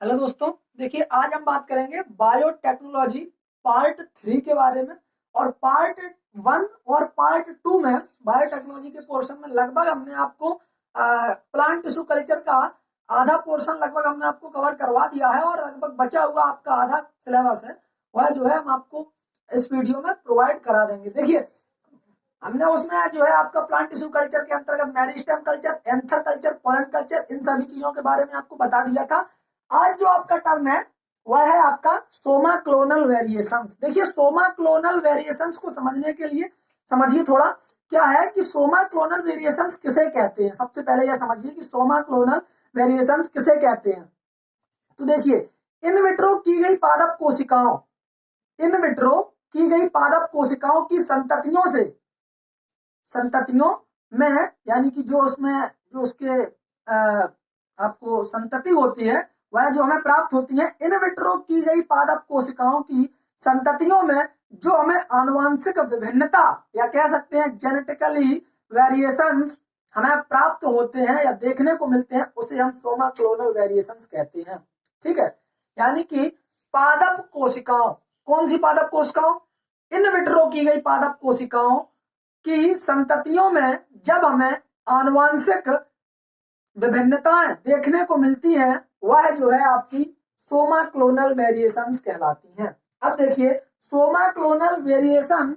Hello दोस्तों। देखिए, आज हम बात करेंगे बायोटेक्नोलॉजी पार्ट 3 के बारे में। और पार्ट 1 और पार्ट 2 में बायोटेक्नोलॉजी के पोर्शन में लगभग हमने आपको प्लांट टिश्यू कल्चर का आधा पोर्शन लगभग हमने आपको कवर करवा दिया है, और लगभग बचा हुआ आपका आधा सिलेबस है वह जो है हम आपको इस वीडियो में प्रोवाइड करा देंगे। देखिए, हमने उसमें जो है आपका प्लांट टिश्यू कल्चर के अंतर्गत meristem culture, anther culture, pollen culture, इन सभी चीजों के बारे में आपको बता दिया था। आज जो आपका टर्म है वह है आपका सोमा क्लोनल वेरिएशंस। देखिए, सोमा क्लोनल वेरिएशंस को समझने के लिए समझिए थोड़ा क्या है कि सोमा क्लोनल वेरिएशंस किसे कहते हैं। सबसे पहले यह समझिए कि सोमा क्लोनल वेरिएशंस किसे कहते हैं। तो देखिए, इन विट्रो की गई पादप कोशिकाओं इन विट्रो की गई पादप कोशिकाओं की संततियों में, यानी कि जो उसमें जो उसके आपको संतति होती है वह जो हमें प्राप्त होती है इन विट्रो की गई पादप कोशिकाओं की संततियों में, जो हमें आनुवंशिक विभिन्नता या कह सकते हैं जेनेटिकली वेरिएशंस हमें प्राप्त होते हैं या देखने को मिलते हैं, उसे हम सोमा क्लोनल वेरिएशंस कहते हैं। ठीक है, यानी कि पादप कोशिकाओं, कौन सी पादप कोशिकाओं? इन विट्रो की गई पादप कोशिकाओं की संततियों में जब हमें आनुवंशिक विभिन्नताएं देखने को मिलती हैं, वह जो है आपकी सोमा क्लोनल वेरिएशंस कहलाती हैं। अब देखिए, Soma clonal variation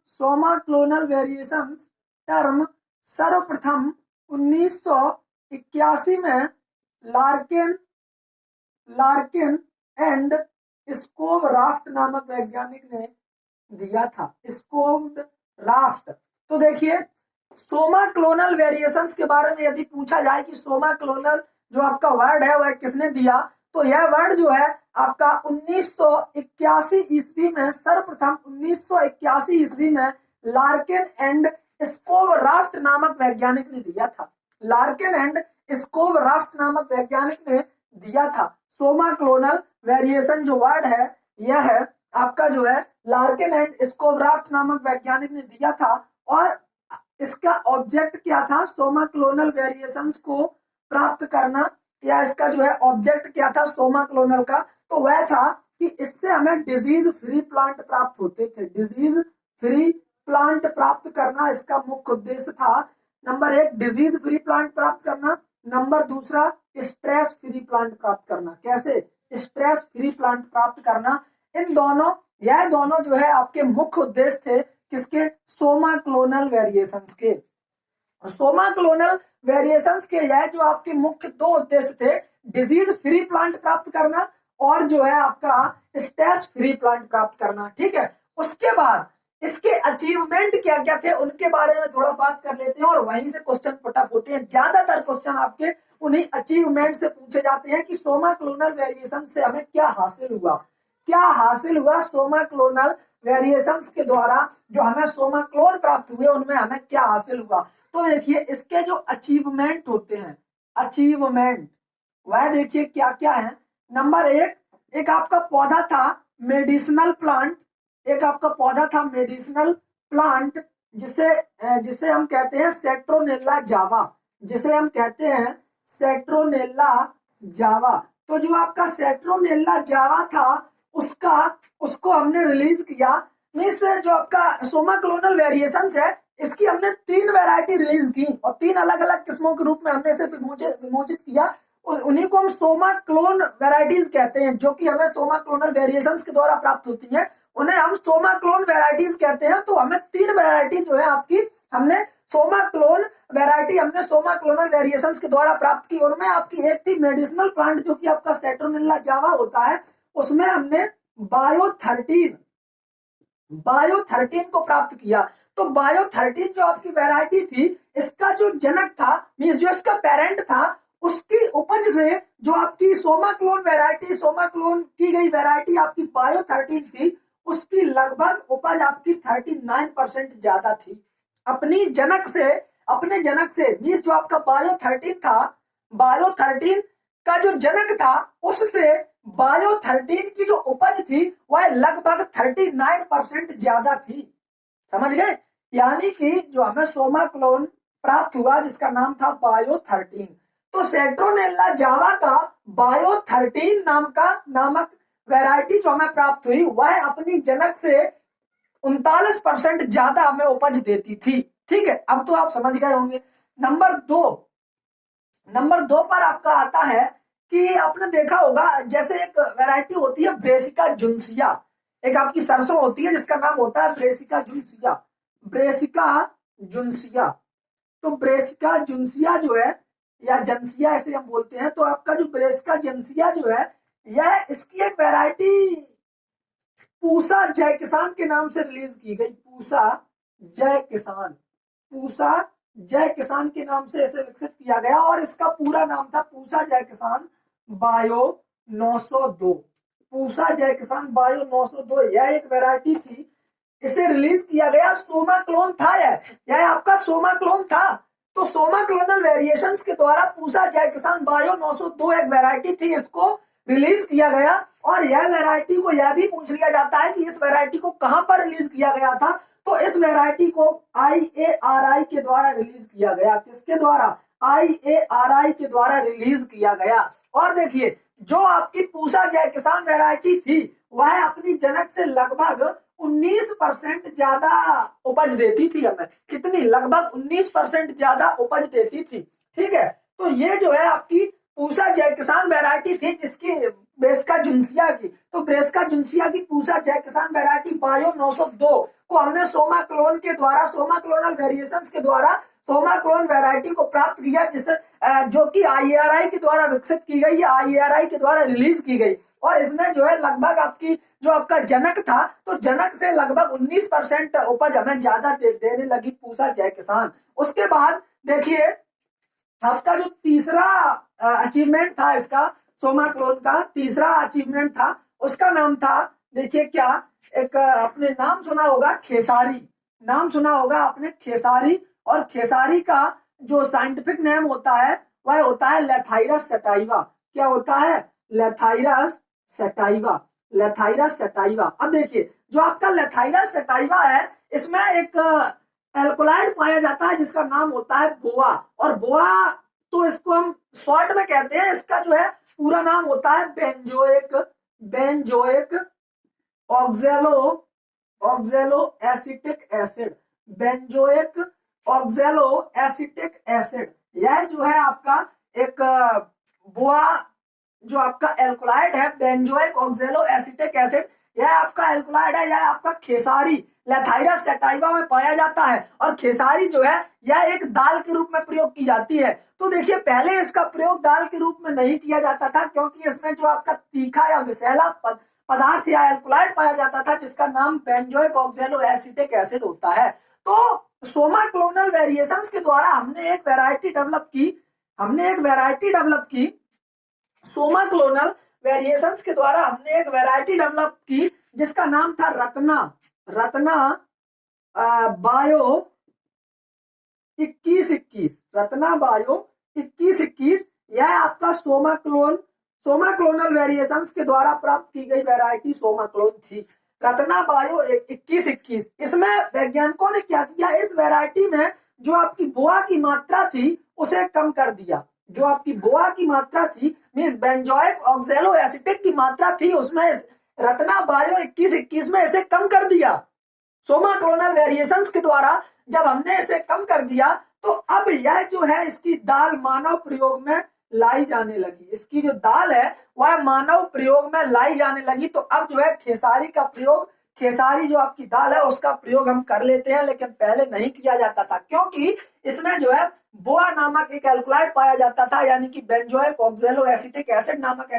Soma clonal variations term सर्वप्रथम 1981 में लार्किन एंड स्कोवराफ्ट नामक वैज्ञानिक ने दिया था। स्कोवराफ्ट। तो देखिए, सोमा क्लोनल वेरिएशंस के बारे में यदि पूछा जाए कि सोमा क्लोनल जो आपका वर्ड है वह किसने दिया, तो यह वर्ड जो है आपका 1981 ईस्वी में, सर्वप्रथम 1981 ईस्वी में लार्किन एंड स्कोवराफ्ट नामक वैज्ञानिक ने दिया था। लार्किन एंड स्कोवराफ्ट नामक वैज्ञानिक ने दिया था। सोमा क्लोनल वेरिएशन जो वर्ड है यह है आपका जो है लार्किन एंड स्कोवराफ्ट नामक वैज्ञानिक ने दिया था। और इसका ऑब्जेक्ट क्या था? सोमा क्लोनल वेरिएशंस को प्राप्त करना, या इसका जो है ऑब्जेक्ट क्या था सोमा क्लोनल का? तो वह था कि इससे हमें डिजीज फ्री प्लांट प्राप्त होते थे। डिजीज फ्री प्लांट प्राप्त करना इसका मुख्य उद्देश्य था। नंबर 1 डिजीज फ्री प्लांट प्राप्त करना, नंबर दूसरा स्ट्रेस फ्री प्लांट प्राप्त करना। कैसे? स्ट्रेस फ्री प्लांट प्राप्त करना। यह दोनों जो है आपके मुख्य उद्देश्य थे किसके? सोमा क्लोनल वेरिएशंस के। सोमा क्लोनल वेरिएशंस के यह जो आपके मुख्य दो उद्देश्य थे, डिजीज फ्री प्लांट प्राप्त करना और जो है आपका स्ट्रेस फ्री प्लांट प्राप्त करना। ठीक है, उसके बाद इसके अचीवमेंट क्या क्या थे उनके बारे में थोड़ा बात कर लेते हैं, और वहीं से क्वेश्चन पुटअप होते हैं। ज्यादातर क्वेश्चन आपके उन्हीं अचीवमेंट से पूछे जाते हैं कि सोमा क्लोनल वेरिएशन से हमें क्या हासिल हुआ सोमा क्लोनल वेरिएशंस के द्वारा जो हमें सोमा क्लोन प्राप्त हुए उनमें हमें क्या हासिल हुआ। तो देखिए, इसके जो अचीवमेंट होते हैं, अचीवमेंट वह देखिए क्या क्या है। नंबर 1, एक आपका पौधा था मेडिसिनल प्लांट। जिसे हम कहते हैं सेट्रोनेला जावा। तो जो आपका सेट्रोनेला जावा था उसको हमने रिलीज किया। मीन्स जो आपका सोमा क्लोनल वेरिएशंस है इसकी हमने 3 वैरायटी रिलीज की और 3 अलग अलग किस्मों के रूप में हमने इसे विमोचित किया। उन्हीं को हम सोमा क्लोन वैरायटीज कहते हैं, जो कि हमें सोमा क्लोनल वेरिएशंस के द्वारा प्राप्त होती हैं, उन्हें हम सोमा क्लोन वैरायटीज कहते हैं। तो हमें 3 वैरायटी जो है आपकी हमने सोमा क्लोनल वेरिएशंस के द्वारा प्राप्त की। उनमें आपकी एक थी मेडिसिनल प्लांट जो कि आपका सेट्रोनेला जावा होता है, उसमें हमने बायो 13 को प्राप्त किया। तो बायो 13 जो आपकी वैरायटी थी, इसका जो जनक था, मींस जो इसका पेरेंट था, उसकी उपज से जो आपकी सोमा क्लोन की गई वैरायटी आपकी बायो 13 थी, उसकी लगभग उपज आपकी 39% ज्यादा थी अपने जनक से। मींस जो आपका बायो 13 का जो जनक था उससे बायो 13 की जो उपज थी वह लगभग 39% ज्यादा थी। समझ गए? यानी कि जो हमें सोमा क्लोन प्राप्त हुआ जिसका नाम था बायो 13, तो सेट्रोनेला जावा का बायो 13 नामक वैरायटी जो हमें प्राप्त हुई वह अपनी जनक से 39% ज्यादा हमें उपज देती थी। ठीक है, अब तो आप समझ गए होंगे। नंबर दो पर आपका आता है कि आपने देखा होगा जैसे एक वैरायटी होती है ब्रेसिका जुन्सिया, एक आपकी सरसों होती है जिसका नाम होता है ब्रेसिका जुन्सिया। ब्रेसिका जुन्सिया, तो ब्रेसिका जुन्सिया जो है या जनसिया ऐसे हम बोलते हैं, तो आपका जो ब्रेसिका जनसिया जो है यह इसकी एक वैरायटी पूसा जय किसान के नाम से रिलीज की गई। पूसा जय किसान के नाम से इसे विकसित किया गया और इसका पूरा नाम था पूसा जय किसान बायो 902। पूसा जय किसान बायो 902 यह एक वैरायटी थी, इसे रिलीज किया गया। सोमा क्लोन था यह आपका सोमा क्लोन था। तो सोमा क्लोनल वेरिएशंस के द्वारा पूसा जय किसान बायो 902 एक वैरायटी थी, इसको रिलीज किया गया। और यह वैरायटी को यह भी पूछ लिया जाता है कि इस वैरायटी को कहां पर रिलीज किया गया था, तो इस वैरायटी को IARI के द्वारा रिलीज किया गया। किसके द्वारा? IARI के द्वारा रिलीज किया गया। और देखिए जो आपकी पूसा जय किसान वैरायटी थी वह अपनी जनक से लगभग 19% ज्यादा उपज देती थी हमें। कितनी? लगभग 19% ज्यादा उपज देती थी। ठीक है, तो ये जो है आपकी पूसा जय किसान वैरायटी थी जिसकी ब्रेसिका जुन्सिया की। तो ब्रेसिका जुन्सिया की पूसा जय किसान वैरायटी बायो 902 को हमने सोमा क्लोन के द्वारा, सोमा क्लोनल वेरिएशंस के द्वारा सोमा क्लोन वैरायटी को प्राप्त किया, जिसे जो कि IARI के द्वारा विकसित की गई, IARI के द्वारा रिलीज की गई। और इसमें जो है लगभग आपकी जो आपका जनक था, तो जनक से लगभग 19% उपज हमें ज्यादा देने लगी पूसा जय किसान। उसके बाद देखिए आपका जो तीसरा अचीवमेंट था इसका, सोमा क्लोन का तीसरा अचीवमेंट था, उसका नाम था, देखिए क्या, एक आपने नाम सुना होगा खेसारी। नाम सुना होगा आपने खेसारी। और खेसारी का जो साइंटिफिक नेम होता है वह होता है लेथाइरस सटाइवा। क्या होता है? लेथाइरस सटाइवा। लेथाइरस सटाइवा। अब देखिए जो आपका लेथाइरस सटाइवा है इसमें एक एल्कोलाइड पाया जाता है जिसका नाम होता है बोआ। और बोआ तो इसको हम शॉर्ट में कहते हैं, इसका जो है पूरा नाम होता है benzoic oxalo acetic acid. Benzoic oxalo acetic acid, यह जो है आपका एक बोआ जो आपका एल्कोलाइड है, बेंजोइक ऑक्सैलो एसिटिक एसिड, यह आपका एल्कोलाइड है, यह आपका खेसारी लेथाइरस सटाइवा में पाया जाता है। और खेसारी जो है यह एक दाल के रूप में प्रयोग की जाती है। तो देखिए पहले इसका प्रयोग दाल के रूप में नहीं किया जाता था क्योंकि इसमें जो आपका तीखा या विषैला पदार्थ या एल्कोलाइड पाया जाता था जिसका नाम बेंजोइक ऑक्सैलो एसिटिक एसिड होता है। तो सोमा क्लोनल वेरिएशंस के द्वारा हमने एक वैरायटी डेवलप की। सोमा क्लोनल वेरिएशंस के द्वारा हमने एक वैरायटी डेवलप की जिसका नाम था रत्ना बायो 2121। रत्ना बायो 2121 यह आपका सोमा क्लोनल वेरिएशंस के द्वारा प्राप्त की गई वैरायटी सोमा क्लोन थी। रत्ना बायो 2121, इसमें वैज्ञानिकों ने क्या किया, इस वैरायटी में जो आपकी बोआ की मात्रा थी उसे कम कर दिया। जो आपकी बोआ की मात्रा थी मींस बेंजोइक ऑक्सैलो एसिटिक की मात्रा थी उसमें रत्ना बायो 2121 में इसे कम कर दिया। सोमा क्लोनल वेरिएशंस के द्वारा जब हमने इसे कम कर दिया तो अब यह जो है इसकी दाल मानव प्रयोग में लाई जाने लगी। इसकी जो दाल है वह मानव प्रयोग में लाई जाने लगी। तो अब जो है खेसारी का प्रयोग, खेसारी जो आपकी दाल है उसका प्रयोग हम कर लेते हैं, लेकिन पहले नहीं किया जाता था क्योंकि इसमें जो है बोआ नामक एक एल्कोलाइड पाया जाता था, यानी कि बेंजोइक ऑक्सैलो एसिटिक एसिड नामक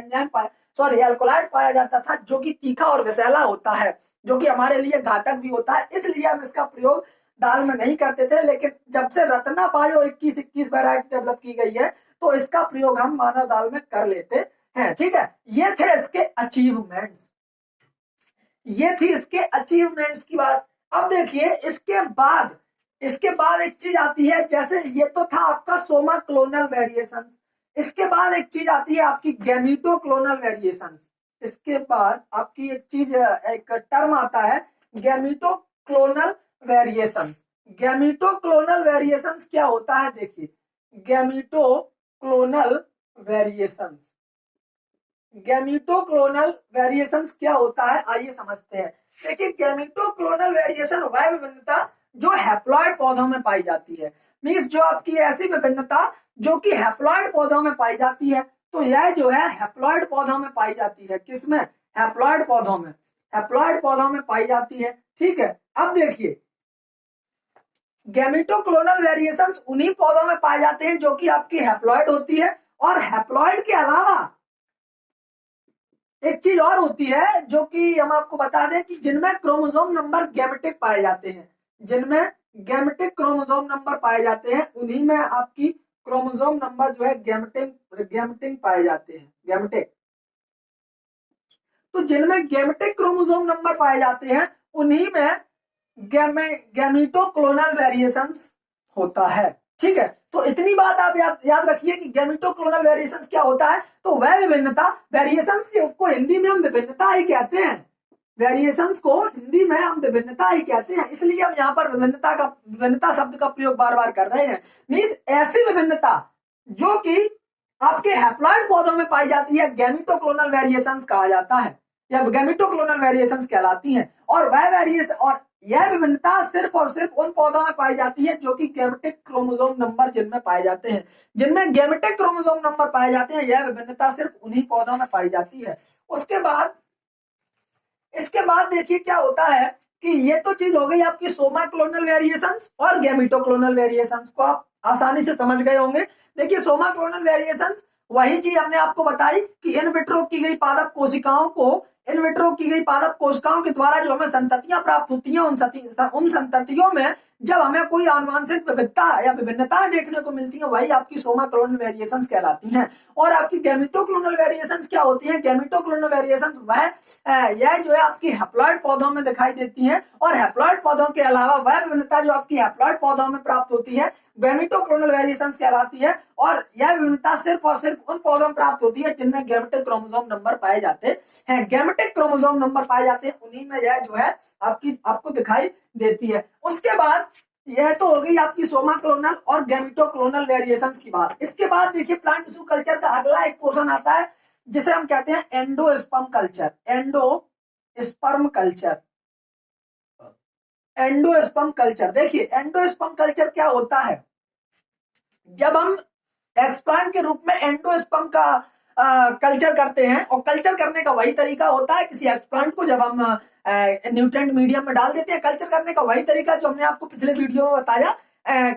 एल्कोलाइड पाया जाता था जो कि तीखा और विषैला होता है, जो कि हमारे लिए घातक भी होता है। इसलिए हम इसका प्रयोग दाल में नहीं करते थे। लेकिन जब से रत्ना बायो 2121 वैरायटी डेवलप की गई है तो इसका प्रयोग हम मानव दाल में कर लेते हैं। ठीक है, ये थे इसके अचीवमेंट्स, ये थी इसके अचीवमेंट्स की बात। अब देखिए इसके बाद एक चीज आती है, जैसे ये तो था आपका सोमा क्लोनल वेरिएशंस। इसके बाद एक चीज आती है आपकी गैमीटो क्लोनल वेरिएशंस। इसके बाद आपकी एक चीज, एक टर्म आता है गैमीटो क्लोनल वेरिएशंस। गैमीटो क्लोनल वेरिएशंस क्या होता है? देखिए गैमीटो क्लोनल वेरिएशंस। गैमीटोक्लोनल वेरिएशंस क्या होता है, आइए समझते हैं। देखिए गैमीटोक्लोनल वेरिएशन वह विभिन्नता जो हैप्लॉइड पौधों में पाई जाती है, मींस जो आपकी ऐसी विभिन्नता जो कि हैप्लॉइड पौधों में पाई जाती है। तो यह जो है हैप्लॉइड पौधों में पाई जाती है, किसमें, हैप्लॉइड पौधों में, हैप्लॉइड पौधों में पाई जाती है। ठीक है, अब देखिए गैमीटोक्लोनल वेरिएशंस उन्हीं पौधों में पाए जाते हैं जो कि आपकी हैप्लॉइड होती है, और हैप्लॉइड के अलावा एक चीज और होती है जो कि हम आपको बता दें कि जिनमें क्रोमोसोम नंबर गैमेटिक पाए जाते हैं, जिनमें गैमेटिक क्रोमोसोम नंबर पाए जाते हैं उन्हीं में आपकी क्रोमोसोम नंबर जो है गैमेटिक पाए जाते हैं, गैमेटिक। तो जिनमें गैमेटिक क्रोमोसोम नंबर पाए जाते हैं उन्हीं में गैमीटोक्लोनल वेरिएशंस होता है। ठीक है, तो इतनी बात आप याद रखिए कि गैमीटोक्लोनल वेरिएशंस क्या होता है। तो वह विभिन्नता, वेरिएशंस को हिंदी में हम विभिन्नता ही कहते हैं, वेरिएशंस को हिंदी में हम विभिन्नता ही कहते हैं, इसलिए हम यहाँ पर विभिन्नता शब्द का प्रयोग बार बार कर रहे हैं। मींस ऐसी विभिन्नता जो कि आपके हैप्लॉइड पौधों में पाई जाती है गैमीटोक्लोनल वेरिएशंस कहा जाता है, या गैमीटोक्लोनल वेरिएशंस कहलाती हैं। और वह वेरिएशन और यह विभिन्नता सिर्फ और सिर्फ उन पौधों में पाई जाती है जो कि गैमेटिक क्रोमोसोम नंबर जिनमें पाए जाते हैं, जिनमें गैमेटिक क्रोमोसोम नंबर पाए जाते हैं, यह विभिन्नता सिर्फ उन्हीं पौधों में पाई जाती है। इसके बाद देखिए क्या होता है कि ये तो चीज हो गई आपकी सोमा क्लोनल वेरिएशंस और गैमीटोक्लोनल वेरिएशंस को आप आसानी से समझ गए होंगे। देखिए सोमा क्लोनल वेरिएशंस वही चीज हमने आपको बताई कि इन विट्रो की गई पादप कोशिकाओं के द्वारा जो हमें संततियां प्राप्त होती हैं, उन संततियों में जब हमें कोई आनुवंशिक विविधता या विभिन्नताएं देखने को मिलती हैं, वही आपकी सोमा क्लोनल वेरिएशंस कहलाती हैं। और आपकी गैमीटोक्लोनल वेरिएशंस क्या होती है, गैमीटोक्लोनल वेरिएशंस यह जो है आपकी हैप्लॉइड पौधों में दिखाई देती है, और हैप्लॉइड पौधों के अलावा वह विभिन्नता जो आपकी हैप्लॉइड पौधों में प्राप्त होती है गैमीटोक्लोनल वेरिएशंस कहलाती है। और यह विभिन्नता सिर्फ और सिर्फ उन पौधों में प्राप्त होती है जिनमें गैमेटिक क्रोमोसोम नंबर पाए जाते हैं, गैमेटिक क्रोमोसोम नंबर पाए जाते हैं, उन्हीं में यह जो है आपको दिखाई देती है। उसके बाद यह तो हो गई आपकी सोमा क्लोनल और गैमीटोक्लोनल वेरिएशंस की बात। इसके बाद देखिए प्लांट टिश्यू कल्चर का अगला एक पोर्शन आता है जिसे हम कहते हैं एंडोस्पर्म कल्चर। एंडोस्पर्म कल्चर देखिए एंडोस्पर्म कल्चर क्या होता है, जब हम एक्सप्लांट के रूप में एंडोस्पर्म का कल्चर करते हैं, और कल्चर करने का वही तरीका होता है किसी एक्सप्लांट को जब हम न्यूट्रिएंट मीडियम में डाल देते हैं, कल्चर करने का वही तरीका जो हमने आपको पिछले वीडियो में बताया,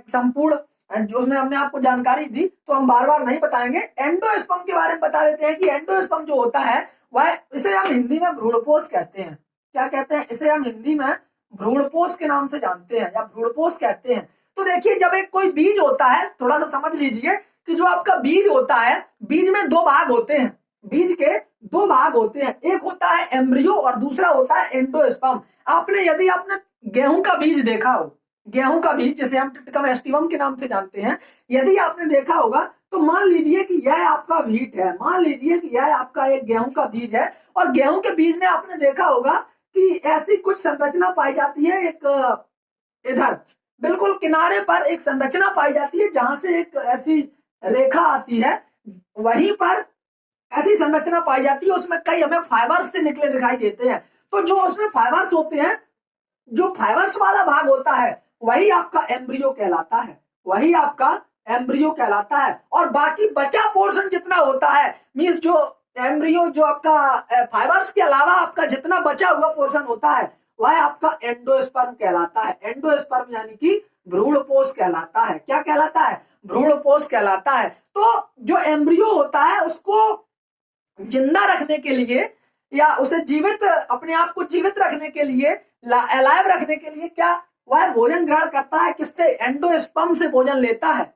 संपूर्ण जो उसमें हमने आपको जानकारी दी, तो हम बार बार नहीं बताएंगे। एंडोस्पर्म के बारे में बता देते हैं कि एंडोस्पर्म जो होता है वह, इसे हम हिंदी में भ्रूणपोष कहते हैं। क्या कहते हैं, इसे हम हिंदी में भ्रूणपोष के नाम से जानते हैं या भ्रूणपोष कहते हैं। तो देखिए जब एक कोई बीज होता है, थोड़ा सा समझ लीजिए कि जो आपका बीज होता है, बीज में दो भाग होते हैं, बीज के दो भाग होते हैं, एक होता है एम्ब्रियो और दूसरा होता है एंडोस्पर्म। यदि आपने गेहूं का बीज देखा हो, गेहूं का बीज जिसे हम टिटकम एस्टिवम के नाम से जानते हैं, यदि आपने देखा होगा तो मान लीजिए कि यह आपका व्हीट है, मान लीजिए कि यह आपका एक गेहूं का बीज है, और गेहूं के बीज में आपने देखा होगा कि ऐसी कुछ संरचना पाई जाती है, एक इधर बिल्कुल किनारे पर एक संरचना पाई जाती है जहां से एक ऐसी रेखा आती है, वहीं पर ऐसी संरचना पाई जाती है, उसमें कई हमें फाइबर्स से निकले दिखाई देते हैं। तो जो उसमें फाइबर्स होते हैं, जो फाइबर्स वाला भाग होता है वही आपका एम्ब्रियो कहलाता है, वही आपका एम्ब्रियो कहलाता है। और बाकी बचा पोर्शन जितना होता है, मींस जो एम्ब्रियो जो आपका फाइबर्स के अलावा आपका जितना बचा हुआ पोर्शन होता है वह आपका एंडोस्पर्म कहलाता है। एंडोस्पर्म यानी कि भ्रूणपोष कहलाता है। क्या कहलाता है, भ्रूणपोष कहलाता है। तो जो एम्ब्रियो होता है उसको जिंदा रखने के लिए या उसे जीवित, अपने आप को जीवित रखने के लिए, अलाइव रखने के लिए क्या वह भोजन ग्रहण करता है, किससे, एंडोस्पर्म से भोजन लेता है,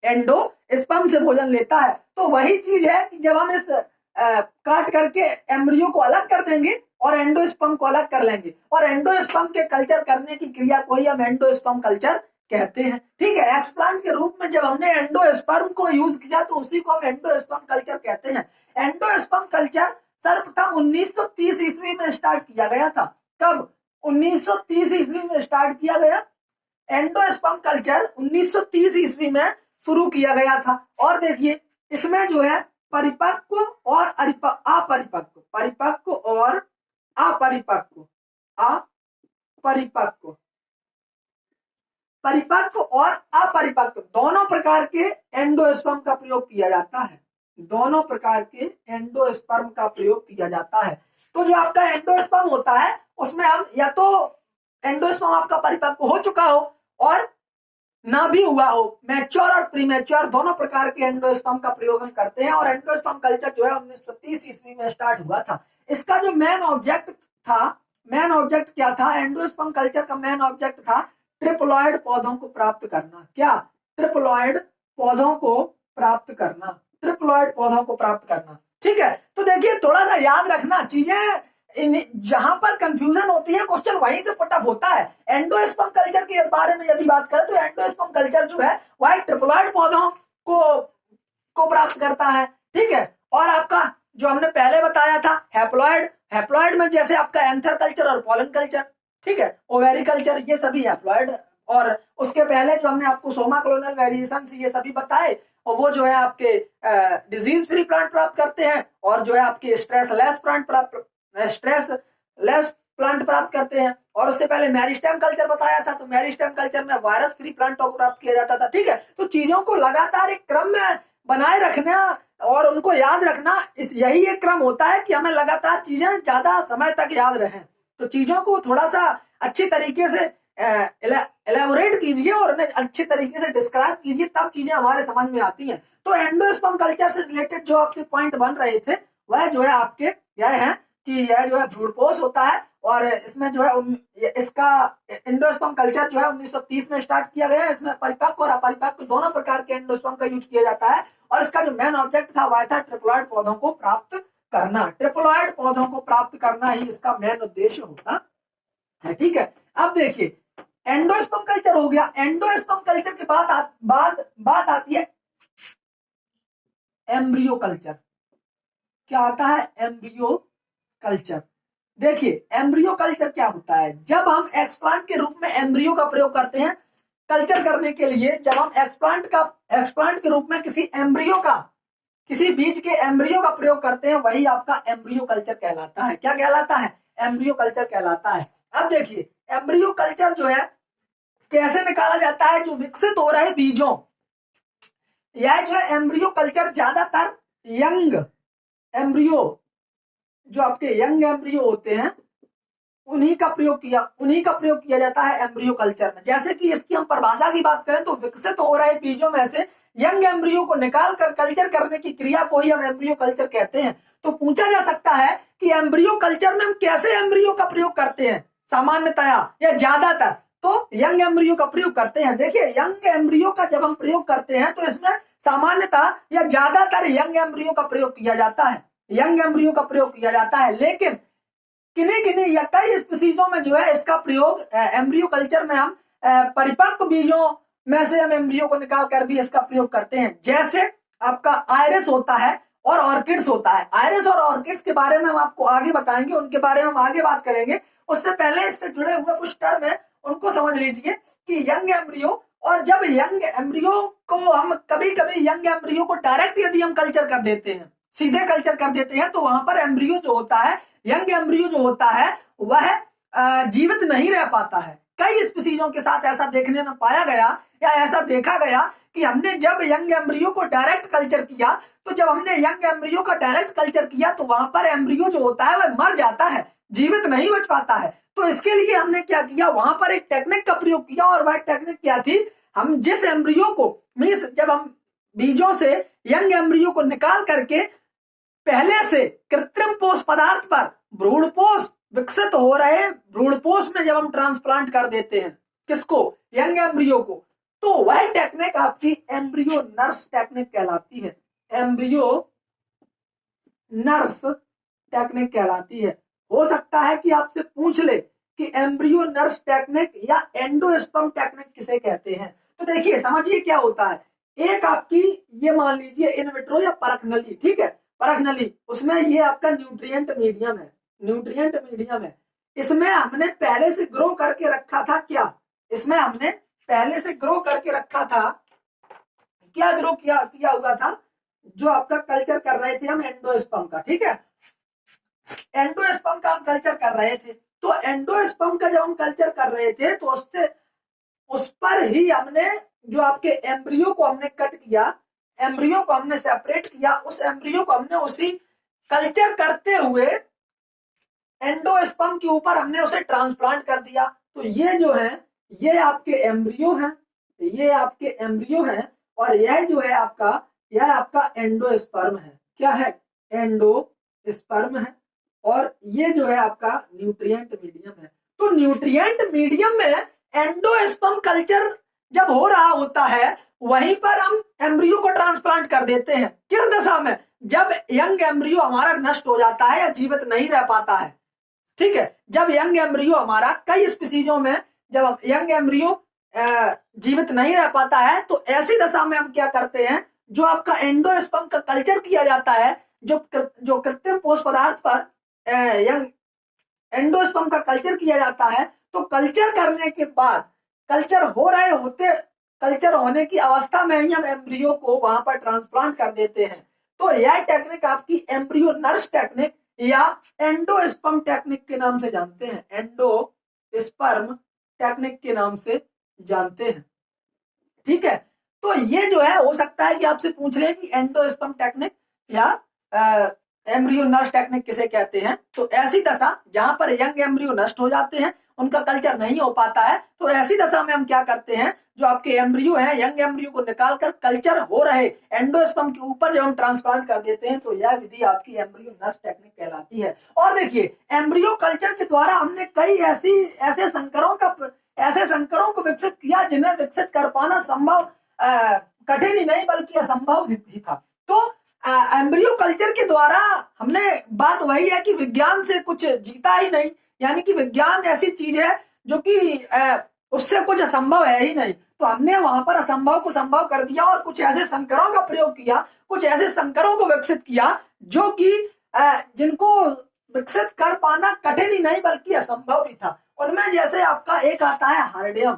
एंडोस्पर्म से भोजन लेता है। तो वही चीज है कि जब हम इस काट करके एम्ब्रियो को अलग कर देंगे और एंडोस्पर्म को अलग कर लेंगे, और एंडोस्पर्म के कल्चर करने की क्रिया को ही हम एंडोस्पर्म कल्चर कहते हैं। ठीक है, एक्सप्लांट के रूप में जब हमने एंडोस्पर्म को यूज किया तो उसी को हम एंडोस्पर्म कल्चर कहते हैं। एंडोस्पर्म कल्चर सर्वप्रथम 1930 ईस्वी में स्टार्ट किया गया था। कब, 1930 ईस्वी में स्टार्ट किया गया। एंडोस्पर्म कल्चर 1930 ईस्वी में शुरू किया गया था। और देखिए इसमें जो है परिपक्व और अपरिपक्व, परिपक्व और अपरिपक्व, अपरिपक्व, परिपक्व और अपरिपक्व दोनों प्रकार के एंडोस्पर्म का प्रयोग किया जाता है, दोनों प्रकार के एंडोस्पर्म का प्रयोग किया जाता है। तो जो आपका एंडोस्पर्म होता है उसमें हम या तो एंडोस्पर्म आपका परिपक्व हो चुका हो और ना भी हुआ हो, मैच्योर और प्रीमैच्योर दोनों प्रकार के एंडोस्पर्म का प्रयोग हम करते हैं। और एंडोस्पर्म कल्चर जो है 1930 ईस्वी में स्टार्ट हुआ था। इसका जो मेन ऑब्जेक्ट था, मेन ऑब्जेक्ट क्या था? एंडोस्पर्म कल्चर का मेन ऑब्जेक्ट था ट्रिप्लॉइड पौधों को प्राप्त करना। क्या? ट्रिप्लॉइड पौधों को प्राप्त करना, ट्रिप्लॉइड पौधों को प्राप्त करना। ठीक है, तो देखिए थोड़ा सा याद रखना चीजें, जहां पर कंफ्यूजन होती है क्वेश्चन वहीं से पुटअप होता है। एंडोस्पर्म कल्चर के बारे में यदि बात करें तो एंडोस्पर्म कल्चर जो है वह ट्रिप्लॉइड पौधों को प्राप्त करता है। ठीक है, और आपका जो हमने पहले बताया था हैप्लॉइड, हैप्लॉइड में जैसे आपका एंथर कल्चर और पॉलन कल्चर, ठीक है, ओवेरी कल्चर, ये सभी हैप्लॉइड। और उसके पहले जो हमने आपको सोमा क्लोनल वेरिएशन ये सभी बताए, और वो जो है आपके डिजीज फ्री प्लांट प्राप्त करते हैं और जो है आपके स्ट्रेस लेस प्लांट प्राप्त करते हैं। और उससे पहले मेरिस्टेम कल्चर बताया था, तो मेरिस्टेम कल्चर में वायरस फ्री प्लांटों को प्राप्त किया जाता था। ठीक है, तो चीजों को लगातार एक क्रम में बनाए रखना और उनको याद रखना, यही एक क्रम होता है कि हमें लगातार चीजें ज्यादा समय तक याद रहें। तो चीजों को थोड़ा सा अच्छी तरीके से एलेबोरेट कीजिए और उन्हें अच्छे तरीके से डिस्क्राइब कीजिए, तब चीजें हमारे समझ में आती हैं। तो एंडोस्पर्म कल्चर से रिलेटेड जो आपके पॉइंट बन रहे थे वह जो है आपके यह है कि यह जो है भ्रूणपोष होता है और इसमें जो है इसका एंडोस्पर्म कल्चर जो है 1930 में स्टार्ट किया गया है। इसमें परिपक्व और अपरिपक्व दोनों प्रकार के एंडोस्पर्म का यूज किया जाता है और इसका जो मेन ऑब्जेक्ट था वह था ट्रिप्लॉइड पौधों को प्राप्त करना, ट्रिप्लॉइड पौधों को प्राप्त करना ही इसका मेन उद्देश्य होता है। ठीक है, अब देखिए एंडोस्पर्म कल्चर हो गया। एंडोस्पर्म कल्चर के बाद बात आती है एम्ब्रियो कल्चर। क्या आता है? Embryo culture. देखिए एम्ब्रियो कल्चर क्या होता है? जब हम एक्सप्लांट के रूप में एम्ब्रियो का प्रयोग करते हैं कल्चर करने के लिए, जब हम एक्सप्लांट के रूप में किसी एम्ब्रियो का, किसी बीज के एम्ब्रियो का प्रयोग करते हैं, वही आपका एम्ब्रियो कल्चर कहलाता है। क्या कहलाता है? एम्ब्रियो कल्चर कहलाता है। अब देखिए एम्ब्रियो कल्चर जो है कैसे निकाला जाता है? जो विकसित हो रहे बीजों, यह जो है एम्ब्रियो कल्चर ज्यादातर यंग एम्ब्रियो, जो आपके यंग एम्ब्रियो होते हैं उन्हीं का प्रयोग किया जाता है एम्ब्रियो कल्चर में। जैसे कि इसकी हम परिभाषा की बात करें तो विकसित हो रहे बीजों में से यंग एम्ब्रियो को निकाल कर कल्चर करने की क्रिया को ही हम एम्ब्रियो कल्चर कहते हैं। तो पूछा जा सकता है कि एम्ब्रियो कल्चर में हम कैसे एम्ब्रियो का प्रयोग करते हैं? सामान्यतया या ज्यादातर तो यंग एम्ब्रियो का प्रयोग करते हैं। देखिए यंग एम्ब्रियो का जब हम प्रयोग करते हैं तो इसमें सामान्यतः या ज्यादातर यंग एम्ब्रियो का प्रयोग किया जाता है, यंग एम्ब्रियो का प्रयोग किया जाता है। लेकिन किन्हीं या कई स्पीसीजों में जो है इसका प्रयोग एम्ब्रियो कल्चर में हम परिपक्व बीजों में से हम एम्ब्रियो को निकाल कर भी इसका प्रयोग करते हैं। जैसे आपका आयरिस होता है और ऑर्किड्स होता है। आयरिस और ऑर्किड्स के बारे में हम आपको आगे बताएंगे, उनके बारे में हम आगे बात करेंगे। उससे पहले इससे जुड़े हुए कुछ टर्म है उनको समझ लीजिए कि यंग एम्ब्रियो, और जब यंग एम्ब्रियो को हम कभी यंग एम्ब्रियो को डायरेक्ट यदि हम कल्चर कर देते हैं, सीधे कल्चर कर देते हैं, तो वहां पर एम्ब्रियो जो होता है, यंग एम्ब्रियो जो होता है वह जीवित नहीं रह पाता है। कई स्पीसीजों के साथ ऐसा देखने में पाया गया या ऐसा देखा गया कि हमने जब यंग एम्ब्रियो को डायरेक्ट कल्चर किया, तो जब हमने यंग एम्ब्रियो का डायरेक्ट कल्चर किया तो वहां पर एम्ब्रियो जो होता है वह मर जाता है, जीवित नहीं बच पाता है। तो इसके लिए हमने क्या किया? वहां पर एक टेक्निक का प्रयोग किया और वह टेक्निक क्या थी? हम जिस एम्ब्रियो को मींस जब हम बीजों से यंग एम्ब्रियो को निकाल करके पहले से कृत्रिम पोष पदार्थ पर भ्रूणपोष विकसित हो रहे भ्रूणपोष में जब हम ट्रांसप्लांट कर देते हैं, किसको? यंग एम्ब्रियो को, तो वह टेक्निक आपकी एम्ब्रियो नर्स टेक्निक कहलाती है। एम्ब्रियो नर्स टेक्निक कहलाती है। हो सकता है कि आपसे पूछ ले कि एम्ब्रियो नर्स टेक्निक या एंडोस्पर्म टेक्निक किसे कहते हैं। तो देखिए समझिए क्या होता है। एक आपकी ये मान लीजिए इन विट्रो या परख नली, ठीक है, परख नली, उसमें ये आपका न्यूट्रिएंट मीडियम है, न्यूट्रिएंट मीडियम है। इसमें हमने पहले से ग्रो करके रखा था क्या? इसमें हमने पहले से ग्रो करके रखा था क्या? ग्रो किया हुआ था जो आपका कल्चर कर रहे थे हम एंडोस्पर्म का, ठीक है, एंडोस्पर्म का हम कल्चर कर रहे थे। तो एंडोस्पर्म का जब हम कल्चर कर रहे थे तो उससे उस पर ही हमने जो आपके एम्ब्रियो को हमने कट किया, एम्ब्रियो को हमने सेपरेट किया, उस एम्ब्रियो को हमने उसी कल्चर करते हुए एंडोस्पर्म के ऊपर हमने उसे ट्रांसप्लांट कर दिया। तो ये जो है ये आपके एम्ब्रियो हैं, ये आपके एम्ब्रियो हैं, और यह जो है आपका यह आपका एंडोस्पर्म है। क्या है? एंडोस्पर्म है। और ये जो है आपका न्यूट्रिएंट मीडियम है। तो न्यूट्रिएंट मीडियम में एंडोस्पर्म कल्चर जब हो रहा होता है वहीं पर हम एम्ब्रियो को ट्रांसप्लांट कर देते हैं। किस दशा में? जब यंग एम्ब्रियो हमारा नष्ट हो जाता है या जीवित नहीं रह पाता है, ठीक है, जब यंग एम्ब्रियो हमारा कई स्पीसीजों में जब यंग एम्ब्रियो जीवित नहीं रह पाता है तो ऐसी दशा में हम क्या करते हैं, जो आपका एंडोस्पर्म का कल्चर किया जाता है, जो कृत्रिम पोषक पदार्थ पर यंग एंडोस्पर्म का कल्चर किया जाता है, तो कल्चर करने के बाद कल्चर होने की अवस्था में ही हम एम्ब्रियो को वहां पर ट्रांसप्लांट कर देते हैं। तो यह टेक्निक आपकी एम्ब्रियो नर्स टेक्निक या एंडोस्पर्म टेक्निक के नाम से जानते हैं, एंडोस्पर्म टेक्निक के नाम से जानते हैं, ठीक है। तो ये जो है हो सकता है कि आपसे पूछ ले कि एंडोस्पर्म टेक्निक या एम्ब्रियो नर्स टेक्निक किसे कहते हैं। तो ऐसी दशा जहां पर यंग एम्ब्रियो नष्ट हो जाते हैं, उनका कल्चर नहीं हो पाता है, तो ऐसी दशा में हम क्या करते हैं, जो आपके एम्ब्रियो हैं यंग एम्ब्रियो को निकालकर कल्चर हो रहे एंडोस्पर्म के ऊपर जब हम ट्रांसप्लांट कर देते हैं, तो यह विधि आपकी एम्ब्रियो नर्स टेक्निक कहलाती है। और देखिए एम्ब्रियो कल्चर के द्वारा हमने कई ऐसे संकरों को विकसित किया जिन्हें विकसित कर पाना संभव कठिन ही नहीं बल्कि असंभव ही था। तो एम्ब्रियो कल्चर के द्वारा हमने, बात वही है कि विज्ञान से कुछ जीता ही नहीं, यानी कि विज्ञान ऐसी चीज है जो कि उससे कुछ असंभव है ही नहीं। तो हमने वहां पर असंभव को संभव कर दिया और कुछ ऐसे संकरों का प्रयोग किया, कुछ ऐसे संकरों को विकसित किया जो कि जिनको विकसित कर पाना कठिन ही नहीं बल्कि असंभव ही था। उनमें जैसे आपका एक आता है हार्डियम,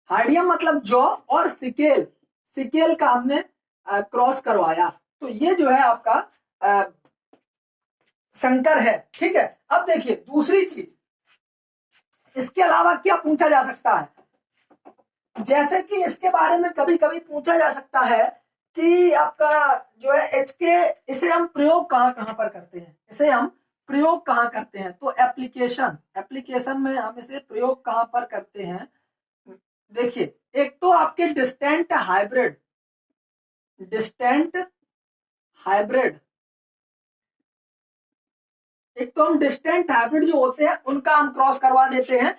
हार्डियम मतलब जौ, और सिकेल का हमने क्रॉस करवाया। तो ये जो है आपका संकर है, ठीक है। अब देखिए दूसरी चीज, इसके अलावा क्या पूछा जा सकता है, जैसे कि इसके बारे में कभी कभी पूछा जा सकता है कि आपका जो है इसे हम प्रयोग कहां पर करते हैं, इसे हम प्रयोग कहां करते हैं। तो एप्लीकेशन में हम इसे प्रयोग कहां पर करते हैं। देखिए एक तो आपके डिस्टेंट हाइब्रिड, एक तो हम डिस्टेंट हाइब्रिड जो होते हैं उनका हम क्रॉस करवा देते हैं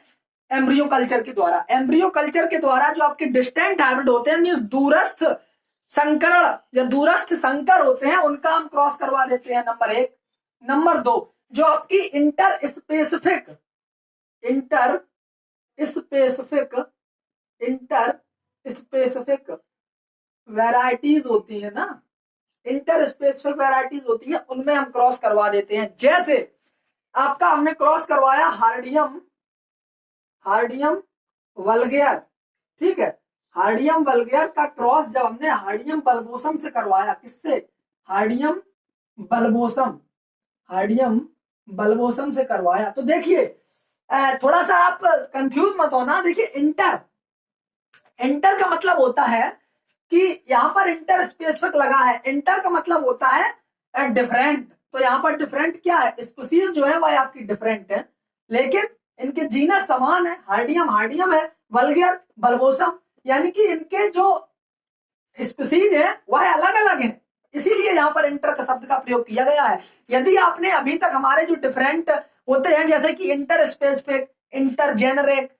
एम्ब्रियो कल्चर के द्वारा। एम्ब्रियो कल्चर के द्वारा जो आपके डिस्टेंट हाइब्रिड होते हैं, मींस दूरस्थ संकरण या दूरस्थ संकर होते हैं, उनका हम क्रॉस करवा देते हैं, नंबर 1। नंबर 2, जो आपकी इंटर स्पेसिफिक वैरायटीज होती है ना, इंटर स्पेसिफिक वैरायटीज होती है, उनमें हम क्रॉस करवा देते हैं। जैसे आपका हमने क्रॉस करवाया हार्डियम वल्गेयर, ठीक है, हार्डियम वल्गेयर का क्रॉस जब हमने हार्डियम बल्बोसम से करवाया, किससे? हार्डियम बल्बोसम से करवाया। तो देखिए थोड़ा सा आप कंफ्यूज मत होना। देखिए इंटर का मतलब होता है कि यहाँ पर इंटर स्पेसिफिक लगा है, इंटर का मतलब होता है डिफरेंट। तो यहाँ पर डिफरेंट क्या है, स्पीसीज जो है वह आपकी डिफरेंट है, लेकिन इनके जीनस समान है। हार्डियम है, वल्गेयर बल्बोसम, यानी कि इनके जो स्पीसीज है वह अलग अलग है, इसीलिए यहाँ पर इंटर का शब्द का प्रयोग किया गया है। यदि आपने अभी तक हमारे जो डिफरेंट होते हैं जैसे कि इंटर स्पेसिफिक, इंटर जेनरिक,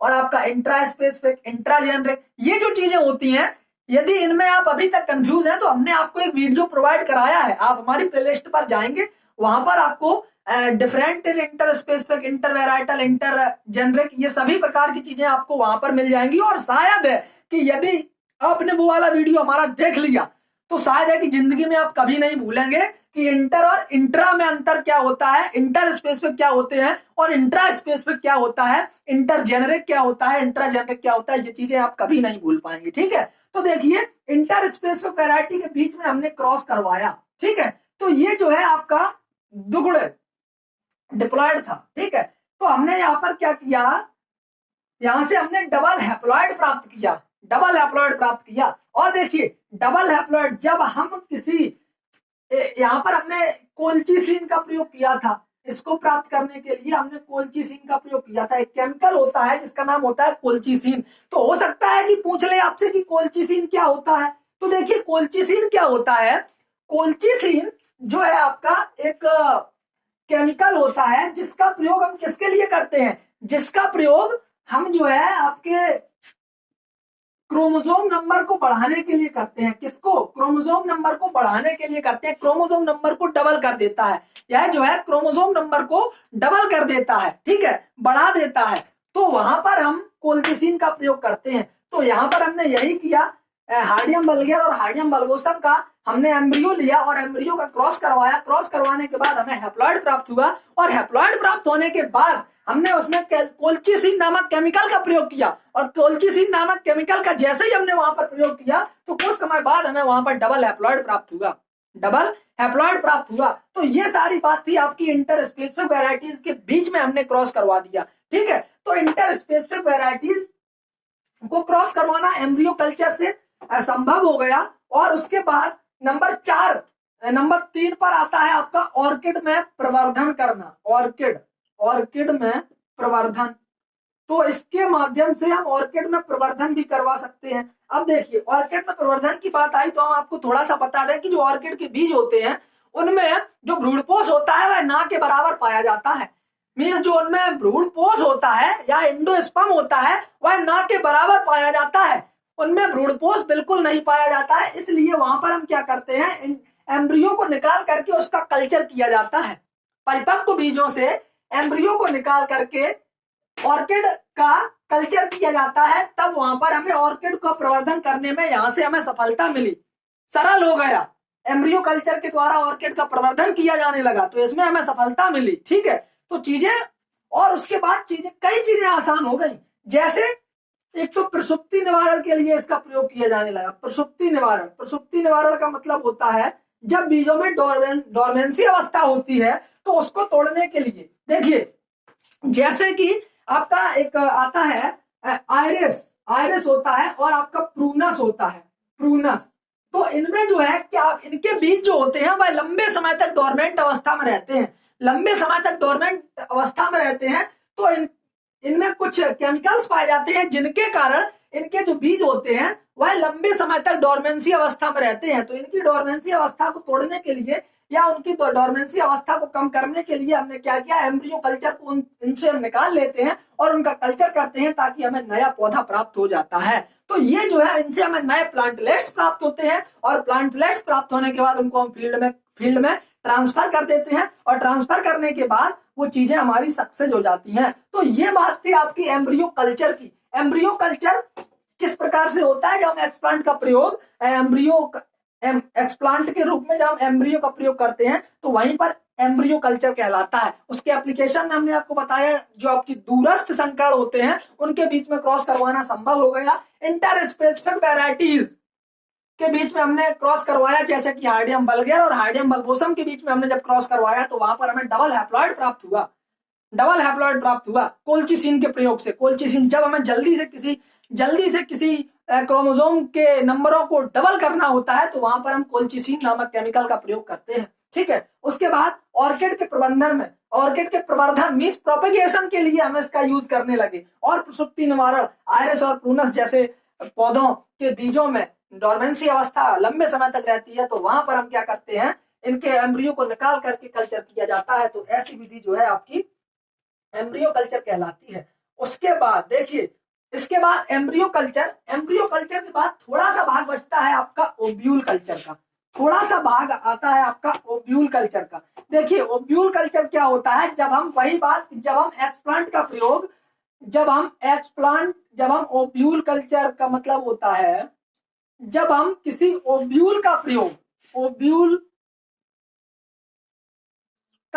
और आपका इंट्रा स्पेसिफिक, इंट्रा जेनरिक, ये जो चीजें होती हैं, यदि इनमें आप अभी तक कंफ्यूज हैं तो हमने आपको एक वीडियो प्रोवाइड कराया है। आप हमारी प्लेलिस्ट पर जाएंगे, वहां पर आपको different, inter specific, inter varietal, inter generic, ये सभी प्रकार की चीजें आपको वहां पर मिल जाएंगी। और शायद है कि यदि आपने वो वाला वीडियो हमारा देख लिया तो शायद है कि जिंदगी में आप कभी नहीं भूलेंगे कि इंटर और इंट्रा में अंतर क्या होता है, इंटर स्पेसिफिक क्या होते हैं और इंट्रा स्पेसिफिक क्या होता है, इंटर जेनरिक क्या होता है, इंट्रा जेनरिक क्या होता है, ये चीजें आप कभी नहीं भूल पाएंगे, ठीक है। तो देखिए इंटर स्पेसिफिक वैरायटी के बीच में हमने क्रॉस करवाया, ठीक है। तो ये जो है आपका दुगुड़ डिप्लॉयड था, ठीक है। तो हमने यहाँ पर क्या किया, यहां से हमने डबल हैप्लॉयड प्राप्त किया, डबल हैप्लॉयड प्राप्त किया। और देखिए डबल हैप्लॉयड जब हम किसी, यहाँ पर हमने कोल्चिसिन का प्रयोग किया था, इसको प्राप्त करने के लिए हमने कोल्चिसिन का प्रयोग किया था। एक केमिकल होता है जिसका नाम होता है कोल्चिसिन। तो हो सकता है कि पूछ ले आपसे कि कोल्चिसिन क्या होता है। तो देखिए कोल्चिसिन क्या होता है, कोल्चिसिन जो है आपका एक केमिकल होता है जिसका प्रयोग हम किसके लिए करते हैं, जिसका प्रयोग हम जो है आपके क्रोमोसोम नंबर को बढ़ाने के लिए करते हैं। किसको, क्रोमोसोम नंबर को बढ़ाने के लिए करते हैं। क्रोमोसोम नंबर को डबल कर देता है, यह जो है क्रोमोसोम नंबर को डबल कर देता है, ठीक है, बढ़ा देता है। तो वहां पर हम कोल्चिसिन का प्रयोग करते हैं। तो यहाँ पर हमने यही किया, हार्डियम बल्गेर और हार्डियम बल्बोसम का हमने एम्ब्रियो लिया और एम्ब्रियो का क्रॉस करवाया। क्रॉस करवाने के बाद हमें हैप्लॉयड प्राप्त हुआ और हैप्लॉयड प्राप्त होने के बाद हमने उसमें कोल्चिसिन नामक केमिकल का प्रयोग किया। और कोल्चिसिन नामक केमिकल का जैसे ही हमने वहां पर प्रयोग किया तो कुछ समय बाद हमें वहां पर डबल हैप्लॉयड प्राप्त हुआ, डबल हैप्लॉयड प्राप्त हुआ। तो ये सारी बात थी आपकी इंटर स्पेसिफिक वैरायटीज के बीच में हमने क्रॉस करवा दिया, ठीक है। तो इंटर स्पेसिफिक वैरायटीज को क्रॉस करवाना एम्ब्रियो कल्चर से असंभव हो गया। और उसके बाद नंबर 3 पर आता है आपका ऑर्किड में प्रवर्धन करना। ऑर्किड में प्रवर्धन, तो इसके माध्यम से हम ऑर्किड में प्रवर्धन भी करवा सकते हैं। अब देखिए ऑर्किड में प्रवर्धन की बात आई तो हम आपको थोड़ा सा बता दें कि जो ऑर्किड के बीज होते हैं उनमें जो भ्रूणपोष होता है वह ना के बराबर पाया जाता है। मीन्स जो उनमें भ्रूणपोष होता है या एंडोस्पर्म होता है वह ना के बराबर पाया जाता है, उनमें भ्रूणपोष बिल्कुल नहीं पाया जाता है। इसलिए वहां पर हम क्या करते हैं, एम्ब्रियो को निकाल करके उसका कल्चर किया जाता है। परिपक्व बीजों से एम्ब्रियो को निकाल करके ऑर्किड का कल्चर किया जाता है। तब वहां पर हमें ऑर्किड का प्रवर्धन करने में यहां से हमें सफलता मिली, सरल हो गया। एम्ब्रियो कल्चर के द्वारा ऑर्किड का प्रवर्धन किया जाने लगा तो इसमें हमें सफलता मिली, ठीक है। तो चीजें, और उसके बाद कई चीजें आसान हो गई। जैसे एक तो प्रसुप्ति निवारण के लिए इसका प्रयोग किया जाने लगा। प्रसुप्ति निवारण का मतलब होता है जब बीजों में डोरमेंसी अवस्था होती है तो उसको तोड़ने के लिए। देखिए जैसे कि आपका एक आता है आयरिस होता है और आपका प्रूनस होता है, प्रूनस। तो इनमें जो है क्या इनके बीज जो होते हैं वह लंबे समय तक डोरमेंट अवस्था में रहते हैं, लंबे समय तक डोरमेंट अवस्था में रहते हैं। तो इनमें कुछ केमिकल्स पाए जाते हैं जिनके कारण इनके जो बीज होते हैं वह लंबे समय तक डोरमेंसी अवस्था में रहते हैं। तो इनकी डोरमेंसी अवस्था को तोड़ने के लिए या उनकी डोरमेंसी अवस्था को कम करने के लिए हमने क्या किया, एम्ब्रियो कल्चर को इनसे हम निकाल लेते हैं और उनका कल्चर करते हैं ताकि हमें नया पौधा प्राप्त हो जाता है। तो ये जो है इनसे हमें नए प्लांटलेट्स प्राप्त होते हैं और प्लांटलेट्स प्राप्त होने के बाद उनको हम फील्ड में ट्रांसफर कर देते हैं और ट्रांसफर करने के बाद वो चीजें हमारी सक्सेस हो जाती हैं। तो ये बात थी आपकी एम्ब्रियो कल्चर की। एम्ब्रियो कल्चर किस प्रकार से होता है, जब हम एक्सप्लांट का प्रयोग एक्सप्लांट के रूप में जब हम एम्ब्रियो का प्रयोग करते हैं तो वहीं पर एम्ब्रियो कल्चर कहलाता है। उसके एप्लीकेशन में हमने आपको बताया जो आपकी दूरस्थ संकरण होते हैं उनके बीच में क्रॉस करवाना संभव हो गया। इंटर स्पेसिफिक वैरायटीज के बीच में हमने क्रॉस करवाया, जैसे कि हार्डियम बल्गेर और हार्डियम बल्बोसम के बीच में हमने जब क्रॉस करवाया तो वहां पर हमें डबल हैप्लॉयड प्राप्त हुआ कोल्चिसिन के प्रयोग से। कोल्चिसिन जब हमें जल्दी से किसी क्रोमोसोम के नंबरों को डबल करना होता है तो वहां पर हम कोल्चिसिन नामक केमिकल का प्रयोग करते हैं, ठीक है। उसके बाद ऑर्किड के प्रवर्धन मींस प्रोपेगेशन के लिए हम इसका यूज करने लगे। और प्रसुप्ति निवारण, आयरिस और प्रूनस जैसे पौधों के बीजों में डोरमेंसी अवस्था लंबे समय तक रहती है तो वहां पर हम क्या करते हैं, इनके एम्ब्रियो को निकाल करके कल्चर किया जाता है। तो ऐसी विधि जो है आपकी एम्ब्रियो कल्चर कहलाती है। उसके बाद देखिए इसके बाद एम्ब्रियो कल्चर के बाद थोड़ा सा भाग बचता है आपका ओव्यूल कल्चर का, थोड़ा सा भाग आता है आपका ओव्यूल कल्चर का। देखिए ओव्यूल कल्चर क्या होता है, जब हम ओव्यूल कल्चर का मतलब होता है जब हम किसी ओव्यूल का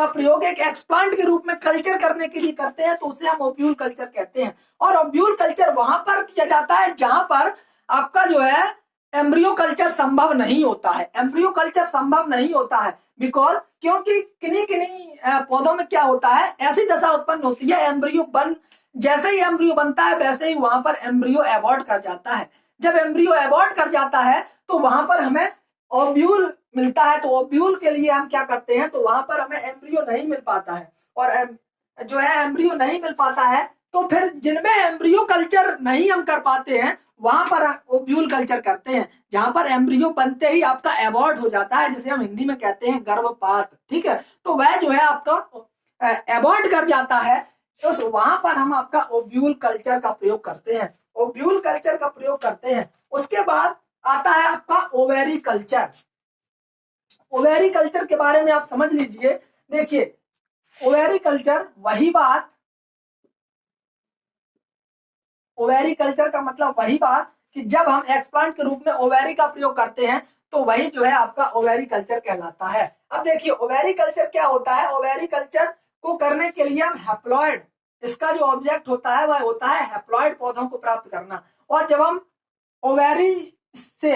प्रयोग एक एक्सप्लांट के रूप में कल्चर करने के लिए करते हैं तो उसे हम ओव्यूल कल्चर कहते हैं। और ओव्यूल कल्चर वहां पर किया जाता है जहां पर आपका जो है एम्ब्रियो कल्चर संभव नहीं होता है, एम्ब्रियो कल्चर संभव नहीं होता है बिकॉज क्योंकि किन्हीं किन्हीं पौधों में क्या होता है, ऐसी दशा उत्पन्न होती है एम्ब्रियो जैसे ही एम्ब्रियो बनता है वैसे ही वहां पर एम्ब्रियो एबॉर्ट कर जाता है। जब एम्ब्रियो एबॉर्ट कर जाता है तो वहां पर हमें ओव्यूल मिलता है, तो ओव्यूल के लिए हम क्या करते हैं, तो वहां पर हमें एम्ब्रियो नहीं मिल पाता है, और जो है एम्ब्रियो नहीं मिल पाता है तो फिर जिनमें एम्ब्रियो कल्चर नहीं हम कर पाते हैं वहां पर ओव्यूल कल्चर करते हैं, जहां पर एम्ब्रियो बनते ही आपका एबॉर्ट हो जाता है, जिसे हम हिंदी में कहते हैं गर्भपात। ठीक है, तो वह जो है आपका एबॉर्ट कर जाता है, तो वहां पर हम आपका ओव्यूल कल्चर का प्रयोग करते हैं, ओव्यूल कल्चर का प्रयोग करते हैं। उसके बाद आता है आपका ओवेरी कल्चर। ओवेरी कल्चर के बारे में आप समझ लीजिए। देखिए ओवेरी कल्चर वही बात, ओवेरी कल्चर का मतलब वही बात कि जब हम एक्सप्लांट के रूप में ओवेरी का प्रयोग करते हैं तो वही जो है आपका ओवेरी कल्चर कहलाता है। अब देखिए ओवेरी कल्चर क्या होता है, ओवेरी कल्चर को करने के लिए हम हैप्लॉइड, इसका जो ऑब्जेक्ट होता है वह होता है हैप्लॉइड पौधों को प्राप्त करना, और जब हम ओवेरी से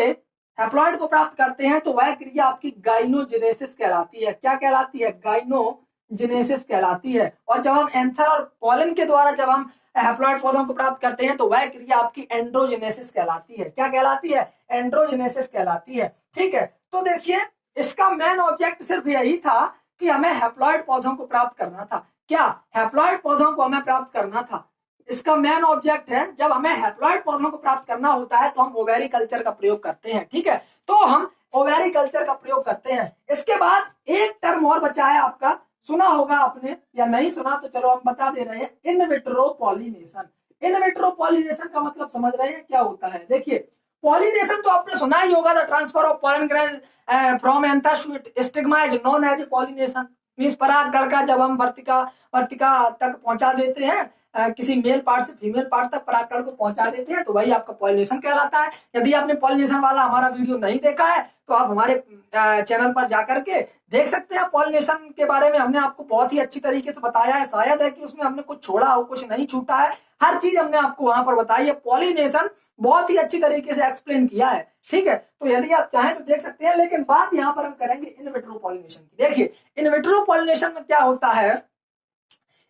हैप्लॉइड को प्राप्त करते हैं तो वह क्रिया आपकी गाइनोजेनेसिस कहलाती है। क्या कहलाती है, गाइनोजेनेसिस कहलाती है। और जब हम एंथर और पॉलन के द्वारा जब हम हैप्लॉइड पौधों को प्राप्त करते हैं तो वह क्रिया आपकी एंड्रोजेनेसिस कहलाती है। क्या कहलाती है, एंड्रोजेनेसिस कहलाती है। ठीक है, तो देखिए इसका मेन ऑब्जेक्ट सिर्फ यही था कि हमें हैप्लॉइड पौधों को प्राप्त करना था। क्या हैप्लॉइड पौधों को हमें प्राप्त करना था, इसका मेन ऑब्जेक्ट है। जब हमें हैप्लॉइड पौधों को प्राप्त करना होता है तो हम ओवेरी कल्चर का प्रयोग करते हैं। ठीक है, तो हम ओवेरी कल्चर का प्रयोग करते हैं। इसके बाद एक टर्म और बचा है आपका, सुना होगा आपने या नहीं सुना तो चलो हम बता दे रहे हैं, in vitro pollination. In vitro pollination का मतलब समझ रहे हैं क्या होता है। देखिए पॉलिनेशन तो आपने सुना ही होगा, the transfer of pollen grain from anthers to stigma is known as pollination. Means परागकण का जब हम वर्तिका तक पहुंचा देते हैं, किसी मेल पार्ट से फीमेल पार्ट तक परागकण को पहुंचा देते हैं तो वही आपका पॉलिनेशन कहलाता है। यदि आपने पॉलिनेशन वाला हमारा वीडियो नहीं देखा है तो आप हमारे चैनल पर जाकर के देख सकते हैं। पॉलिनेशन के बारे में हमने आपको बहुत ही अच्छी तरीके से बताया है, शायद है कि उसमें हमने कुछ छोड़ा हो, कुछ नहीं छूटा है, हर चीज हमने आपको वहां पर बताई है। पॉलिनेशन बहुत ही अच्छी तरीके से एक्सप्लेन किया है। ठीक है, तो यदि आप चाहें तो देख सकते हैं, लेकिन बात यहाँ पर हम करेंगे इन विट्रो पॉलिनेशन की। देखिए इन विट्रो पॉलिनेशन में क्या होता है,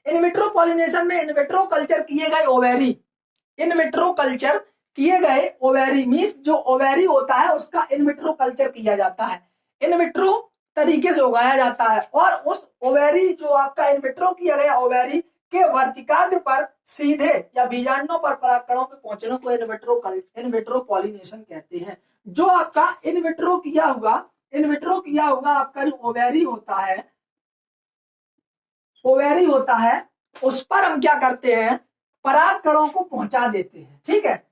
इन विट्रो पॉलिनेशन में इन विट्रो कल्चर किए गए ओवेरी, इन विट्रो कल्चर किए गए ओवेरी मींस जो ओवेरी होता है उसका इन विट्रो कल्चर किया जाता है, इन विट्रो तरीके से उगाया जाता है। और उस ओवेरी जो आपका इन विट्रो किया गया ओवेरी के वर्तिकाग्र पर सीधे या बीजांडों पर परागकणों के पहुंचने को इन विट्रो पॉलिनेशन कहते हैं। जो आपका इन विट्रो किया हुआ आपका जो ओवेरी होता है उस पर हम क्या करते हैं, परागकणों को पहुंचा देते हैं। ठीक है,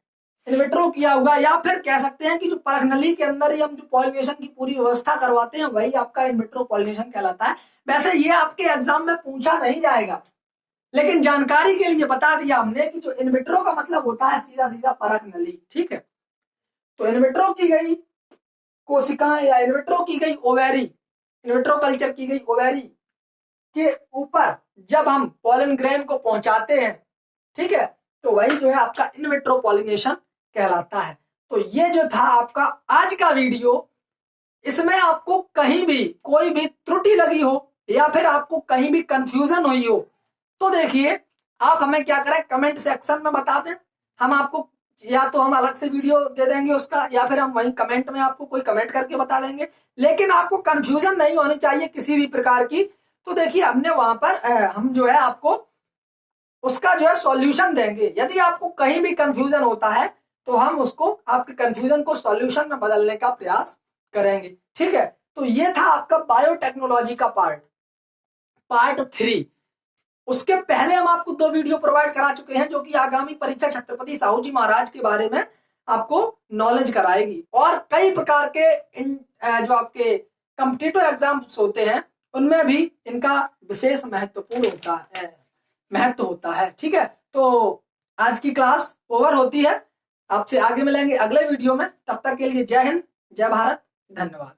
इन विट्रो किया हुआ, या फिर कह सकते हैं कि जो परखनली के अंदर ही हम जो पॉलिनेशन की पूरी व्यवस्था करवाते हैं वही आपका इन विट्रो पॉलिनेशन कहलाता है। वैसे ये आपके एग्जाम में पूछा नहीं जाएगा, लेकिन जानकारी के लिए बता दिया हमने कि जो इन विट्रो का मतलब होता है सीधा सीधा परखनली। ठीक है, तो इन विट्रो की गई कोशिकाएं या इन विट्रो की गई ओवेरी, इन विट्रो कल्चर की गई ओवेरी के ऊपर जब हम पॉलन ग्रेन को पहुंचाते हैं, ठीक है, तो वही जो है आपका इन विट्रो पॉलिनेशन कहलाता है। तो ये जो था आपका आज का वीडियो, इसमें आपको कहीं भी कोई भी त्रुटि लगी हो या फिर आपको कहीं भी कंफ्यूजन हुई हो तो देखिए आप हमें क्या करें, कमेंट सेक्शन में बता दें। हम आपको या तो हम अलग से वीडियो दे देंगे उसका, या फिर हम वहीं कमेंट में आपको कोई कमेंट करके बता देंगे। लेकिन आपको कंफ्यूजन नहीं होनी चाहिए किसी भी प्रकार की। तो देखिए हमने वहां पर हम जो है आपको उसका जो है सॉल्यूशन देंगे। यदि आपको कहीं भी कंफ्यूजन होता है तो हम उसको आपके कंफ्यूजन को सॉल्यूशन में बदलने का प्रयास करेंगे। ठीक है, तो ये था आपका बायोटेक्नोलॉजी का पार्ट 3। उसके पहले हम आपको 2 वीडियो प्रोवाइड करा चुके हैं जो कि आगामी परीक्षा छत्रपति साहू जी महाराज के बारे में आपको नॉलेज कराएगी, और कई प्रकार के जो आपके कॉम्पिटिटिव एग्जाम्स होते हैं उनमें भी इनका विशेष महत्व होता है। ठीक है, तो आज की क्लास ओवर होती है, आपसे आगे मिलेंगे अगले वीडियो में। तब तक के लिए जय हिंद, जय भारत, धन्यवाद।